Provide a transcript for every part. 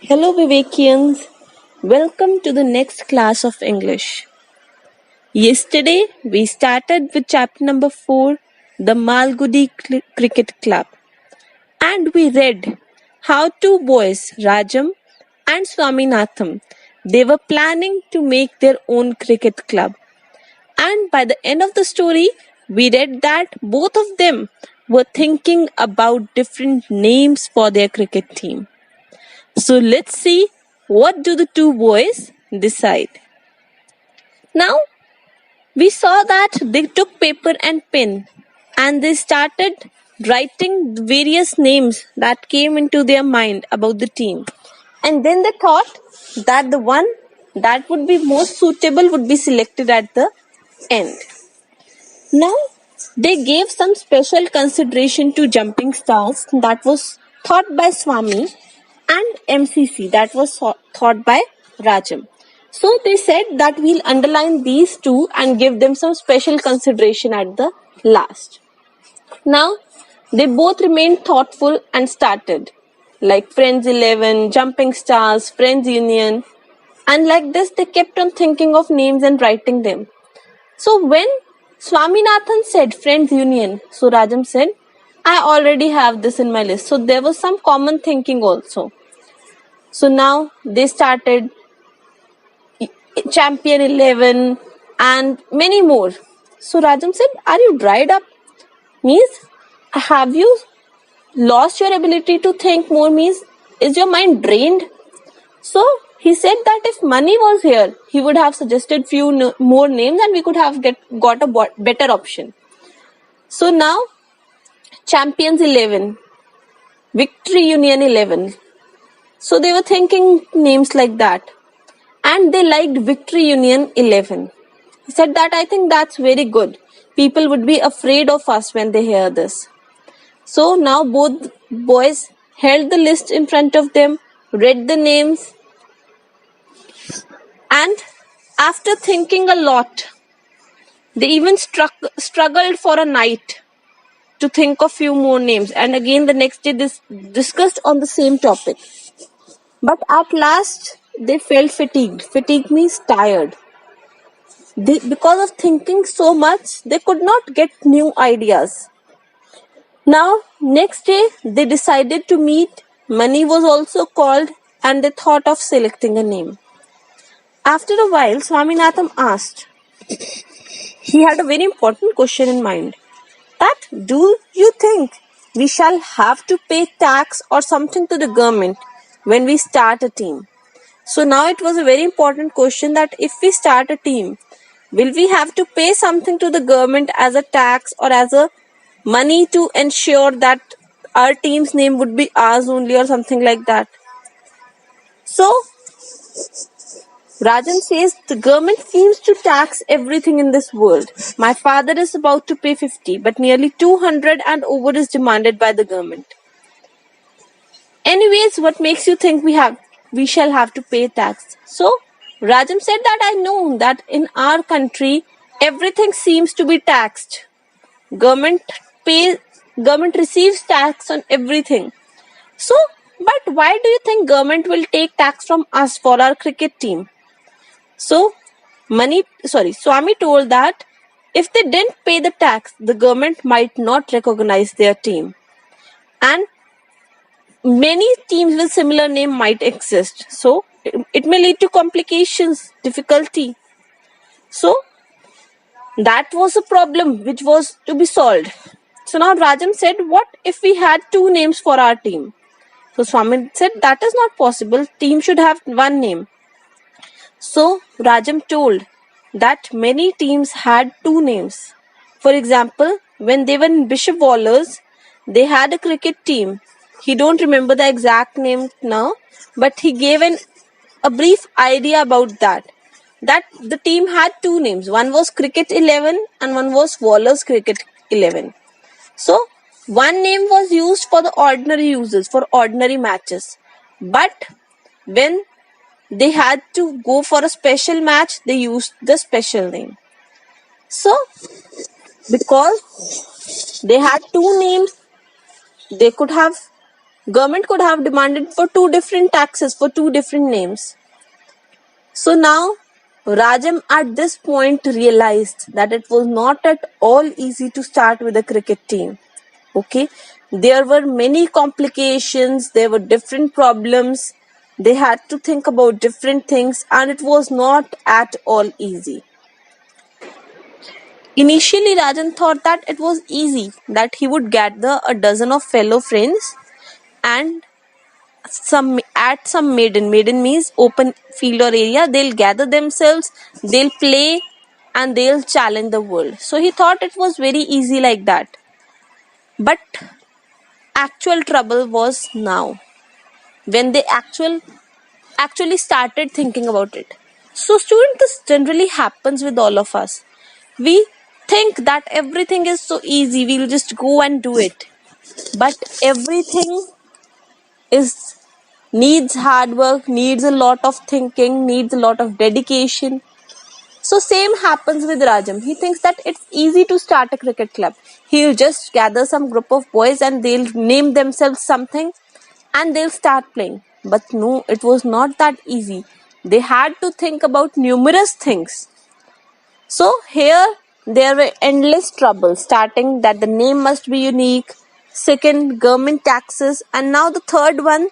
Hello Vivekians, welcome to the next class of English. Yesterday we started with chapter number 4, the Malgudi Cricket Club, and we read how two boys, Rajam and Swaminatham, they were planning to make their own cricket club. And by the end of the story, we read that both of them were thinking about different names for their cricket team. So let's see what do the two boys decide. Now we saw that they took paper and pen and they started writing the various names that came into their mind about the team. And then they thought that the one that would be most suitable would be selected at the end. Now they gave some special consideration to jumping stars that was thought by Swami and MCC that was thought by Rajam. So they said that we'll underline these two and give them some special consideration at the last. Now they both remained thoughtful and started like Friends 11, Jumping Stars, Friends Union, and like this they kept on thinking of names and writing them. So when Swaminathan said Friends Union, so Rajam said, I already have this in my list. So there was some common thinking also. So now they started Champion 11 and many more. So Rajam said, are you dried up? Means, have you lost your ability to think more? Means, is your mind drained? So he said that if money was here, he would have suggested few more names and we could have got a better option. So now, Champions 11, Victory Union 11. So they were thinking names like that. And they liked Victory Union 11. He said that I think that's very good. People would be afraid of us when they hear this. So now both boys held the list in front of them, read the names, and after thinking a lot, they even struggled for a night to think of few more names. And again the next day discussed on the same topic. But at last they felt fatigued. Fatigue means tired. Because of thinking so much, they could not get new ideas. Now, next day, they decided to meet. Mani was also called and they thought of selecting a name. After a while, Swaminatham asked. He had a very important question in mind. That, do you think we shall have to pay tax or something to the government when we start a team? So now it was a very important question that if we start a team, will we have to pay something to the government as a tax or as a money to ensure that our team's name would be ours only or something like that? So Rajan says the government seems to tax everything in this world. My father is about to pay 50, but nearly 200 and over is demanded by the government. Anyways, what makes you think we shall have to pay tax? So Rajam said that I know that in our country everything seems to be taxed. Government receives tax on everything. So, but why do you think government will take tax from us for our cricket team? So Swami told that if they didn't pay the tax, the government might not recognize their team. And many teams with similar name might exist. So it may lead to complications, difficulty. So that was a problem which was to be solved. So now Rajam said, what if we had two names for our team? So Swami said, that is not possible. Team should have one name. So Rajam told that many teams had two names. For example, when they were in Bishop Wallers, they had a cricket team. He don't remember the exact name now, but he gave a brief idea about that the team had two names. One was Cricket 11 and one was Wallers Cricket 11. So, one name was used for the ordinary users, for ordinary matches. But when they had to go for a special match, they used the special name. So, because they had two names, they could have Government could have demanded for 2 different taxes for 2 different names. So now Rajam at this point realized that it was not at all easy to start with a cricket team. Okay, there were many complications, there were different problems, they had to think about different things, and it was not at all easy. Initially, Rajan thought that it was easy, that he would gather a dozen of fellow friends and some maiden means open field or area, they'll gather themselves, they'll play, and they'll challenge the world. So he thought it was very easy like that. But actual trouble was now when they actually started thinking about it. So student, this generally happens with all of us. We think that everything is so easy, we'll just go and do it. But everything needs hard work, needs a lot of thinking, needs a lot of dedication. So same happens with Rajam. He thinks that it's easy to start a cricket club. He'll just gather some group of boys and they'll name themselves something and they'll start playing. But no, it was not that easy. They had to think about numerous things. So here there were endless troubles, starting that the name must be unique, second government taxes, and now the third one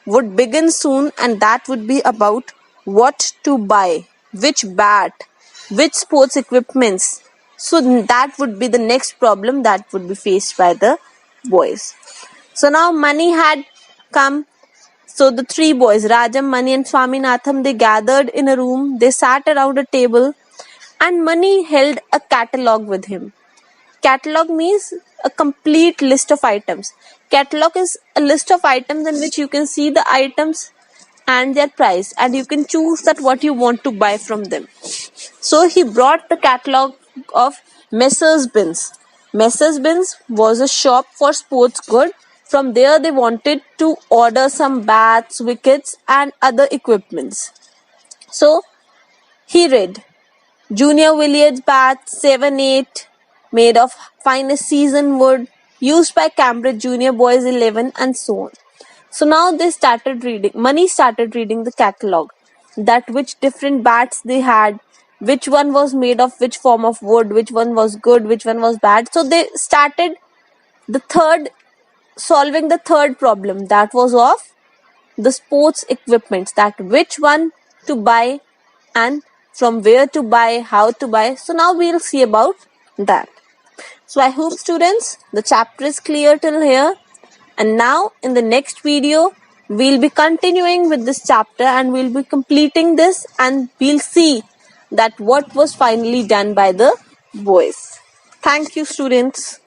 would begin soon, and that would be about what to buy, which bat, which sports equipments. So that would be the next problem that would be faced by the boys. So now money had come. So the 3 boys, Rajam, Mani and Swaminatham, they gathered in a room, they sat around a table, and Mani held a catalogue with him. Catalog means a complete list of items. Catalog is a list of items in which you can see the items and their price, and you can choose that what you want to buy from them. So he brought the catalog of Messrs. Binns. Messrs. Binns was a shop for sports goods. From there they wanted to order some bats, wickets and other equipments. So he read Junior Williams bat 7-8 made of finest seasoned wood used by Cambridge Junior Boys 11 and so on. So now they started reading, Mani started reading the catalogue, that which different bats they had, which one was made of which form of wood, which one was good, which one was bad. So they started solving the third problem, that was of the sports equipment, that which one to buy and from where to buy, how to buy. So now we'll see about that. So I hope students, the chapter is clear till here. And now in the next video, we'll be continuing with this chapter and we'll be completing this and we'll see that what was finally done by the boys. Thank you, students.